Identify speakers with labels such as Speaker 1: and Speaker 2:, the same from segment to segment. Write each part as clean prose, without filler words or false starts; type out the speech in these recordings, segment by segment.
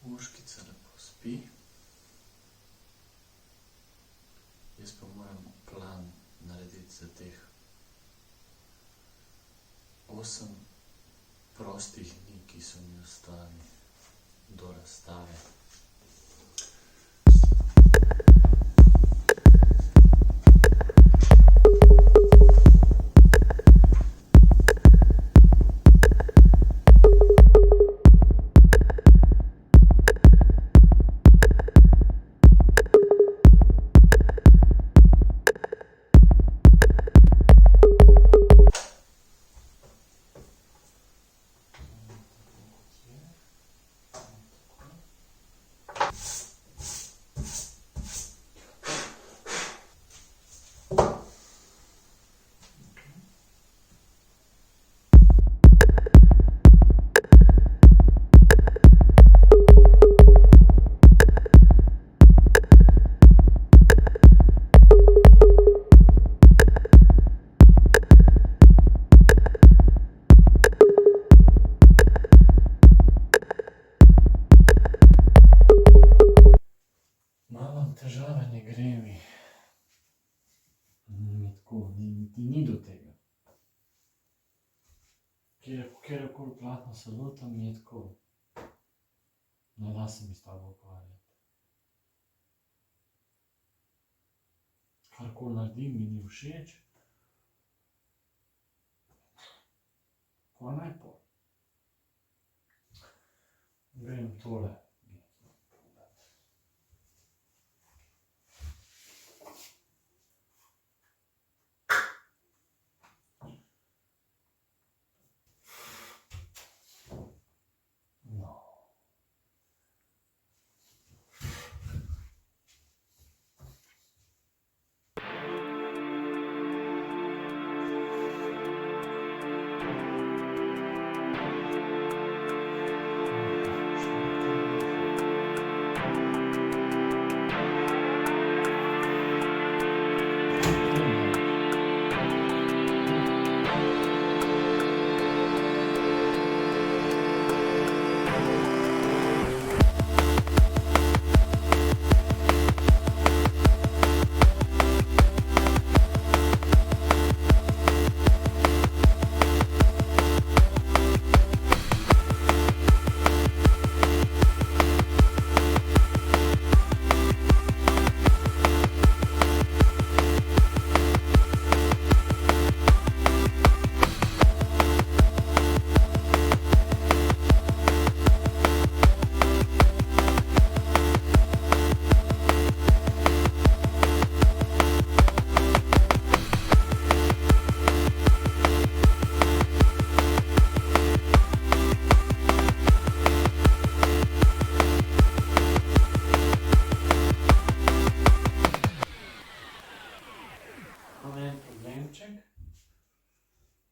Speaker 1: Muškica lepo spi. Jaz pa moram plan narediti za teh 8 prostih dni, ki so mi ostali do razstave. Težave ne gre mi. Tako, ni do tega. Kjerkoli platno se lotam, mi je tako. Ne da se mi s tabo ukvarjati. Karkoli naredim, mi ni všeč. Ko naj po. Grem tole.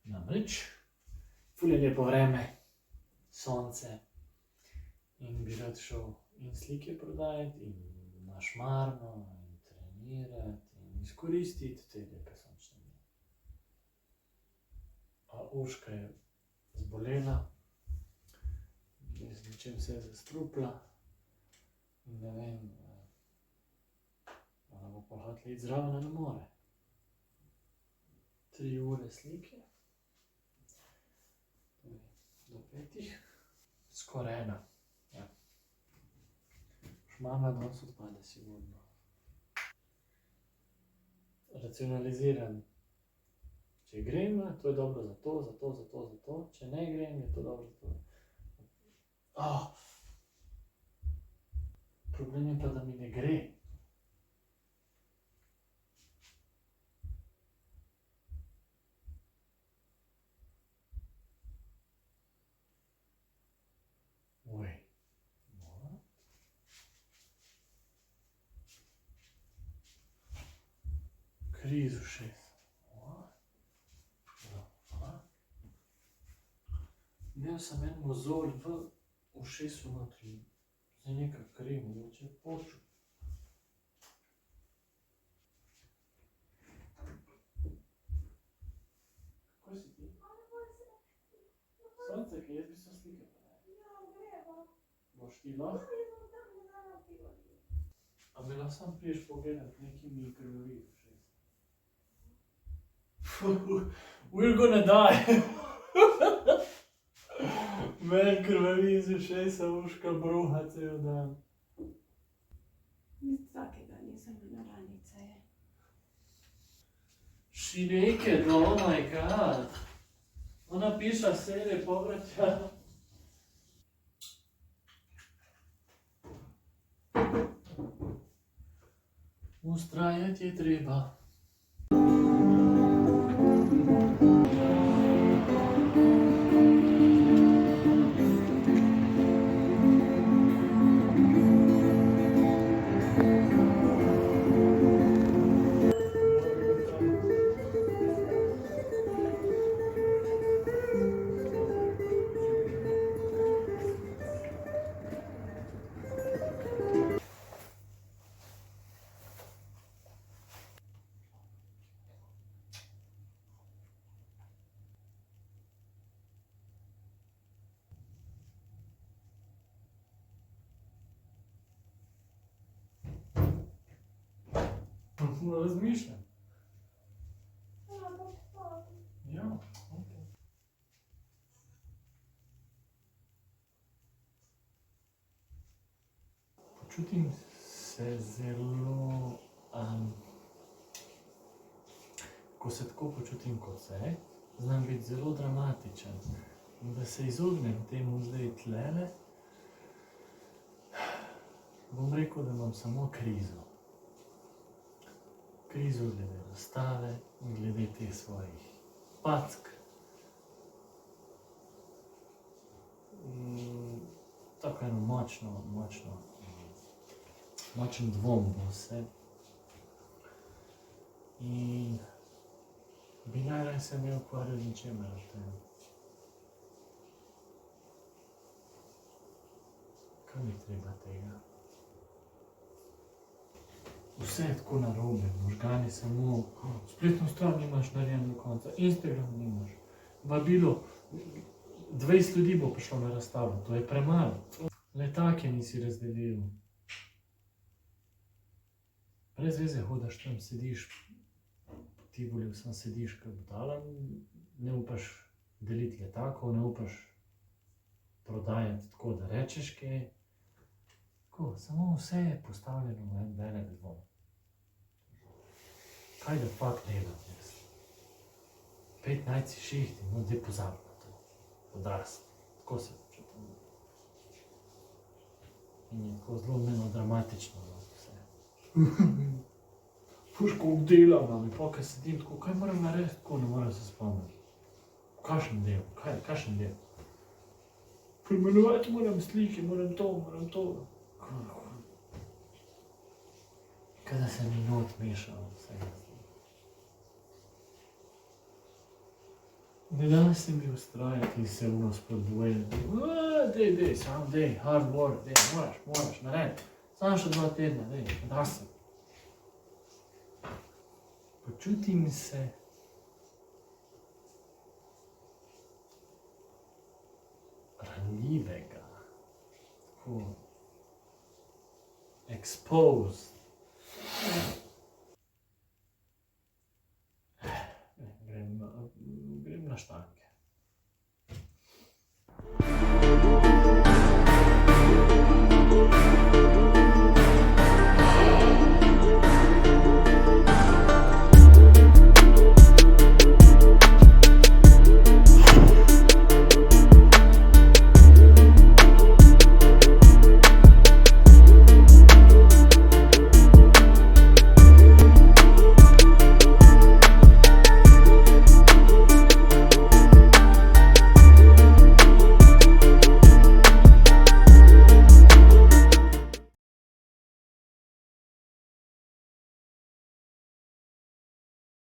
Speaker 1: Namreč, ful je lepo vreme, sonce in bi rad šel in slike prodajati in na Šmarno in trenirati in izkoristiti te lepe sončne dni. A Urška je zbolela, z nečem se je zastrupila in ne vem, ona bo pa hotela iti zraven, ne more. 3 ure slike. Do 5. Skoraj 1. Ja. Šmarna danes odpade sigurno. Racionaliziram. Če grem, to je dobro za to, če ne grem, je to dobro za to. Oh. Problem je pa, da mi ne gre. Oj. No. Kri iz ušes. Imel sem en mozolj v ušesu notri. Zdaj neka kri, mogoče poču. Kako si ti? Sonce, kaj jaz bi se slike pa ne. Boš ti lahko? A mi lahko sam priješ pogledat, neki mi krvavi v ušes. We're gonna die. Meni krvavi iz ušesa, uška bruha cel dan.
Speaker 2: Nic takega nisem na ranice.
Speaker 1: Šineke, oh my god. Ona piša serije povraća. Ustrajati je treba. Razmišljam. Ja, ok. Počutim se zelo, ko se tako počutim kot se, znam biti zelo dramatičen. In da se izognem temu zdaj tlele, bom rekel, da imam samo krizo. Krizo glede razstave in glede teh svojih pack. Tako eno močen dvom v vse. In bi najraje se ne ukvarjal z ničemer o tem. Kaj mi treba tega? Vse je tako narobe, možgani samo, spletno stran nimaš narejen do konca, Instagram nimaš, vabilo, 20 ljudi bo prišlo na razstavo, to je premalo. Letake nisi razdelil. Brez veze hodaš tam, sediš, ti volil sem sediš, kot budala, ne upaš deliti letakov, ne upaš prodajati tako, da rečeš kaj. Tako, samo vse je postavljeno v en velik dvom. Kaj da fakt delam jaz? 15 šiht in zdaj pozabi na to. Odrasli. Tako se počutim. In je tako zelo melodramatično vse. Fuš, koliko delam, pa kaj sedim tako, kaj moram narediti, tako ne moram se spomniti. Kakšen del? Kakšen del? Preimenovati moram slike, moram to. Kaj da se mi not mešalo vsega zdaj. Ne da se mi ustrajati in se vno spodbujati. Dej, sam dej, hard work, dej, moraš, naredi. Samo še 2 tedna, dej, da se. Počutim se ranljivega. Tako. Exposed. Grem na štanke.